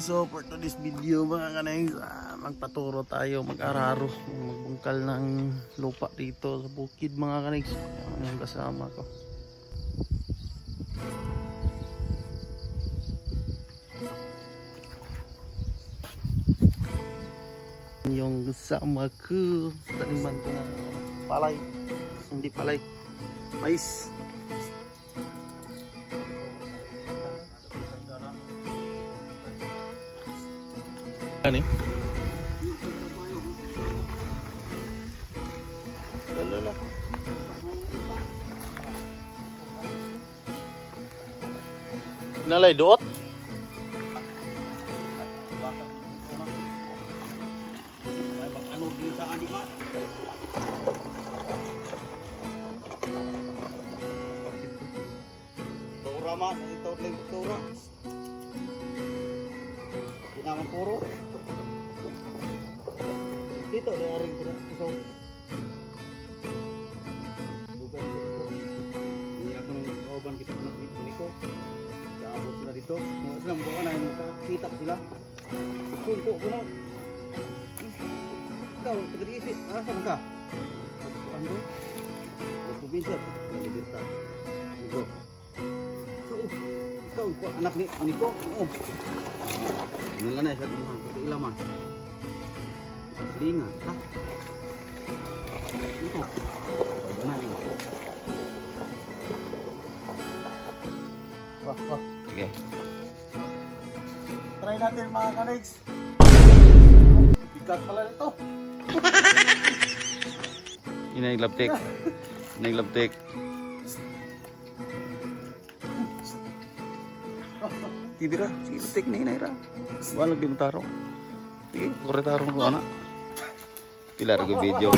kanay. So for today's video mga kanay, magpaturo tayo mag-araro, magbungkal ng lupa dito sa bukid mga kanay. Yan yung kasama ko. Yung kasama ko, taniman ko na palay, hindi palay, mais. Ani? Lala. Nalay doot? Tura ito lang tura. Hindi naman puro. Dito ada ring kita so. Bukan dito. Ini ako ng kauban kita anak niko. Dapat sila dito. Mga sila bukan na makakita sila. Kunto ko na. Ikaw, taga-isip. Saan ka? Ano? Probinsya. Nagdita. Ito. Ikaw, anak ni Niko. Oh. Nila na sa ilaman. Linga, ha? Ito. Bagaimana ini? Wah. Okay. Try natin mga kanigs. Bigat pala nito. Inaglaptik. Inaglaptik. Tibira, sige tik na inaira. Wala di tarong. Sige, kore tarong ko anak. Pilar ko video.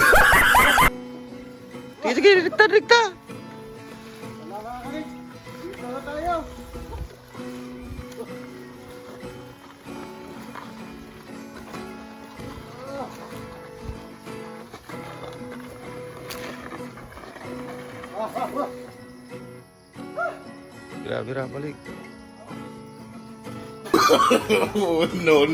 Sige, dikta. Wala mga kanigs. Dito na tayo. Bira balik. Oh, no.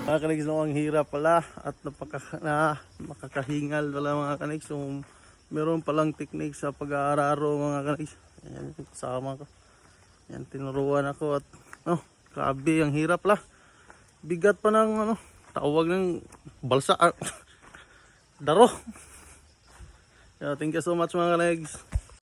Mga kanigs, ang hirap pala at makakahingal pala mga kanigs. So, meron palang technique sa pag-aararo mga kanigs. Ayan, kasama ko. Ayan, tinuruan ako at grabe, ang hirap pala. Bigat pa ng tawag ng balsa. Daro. Yeah, thank you so much mga kanigs.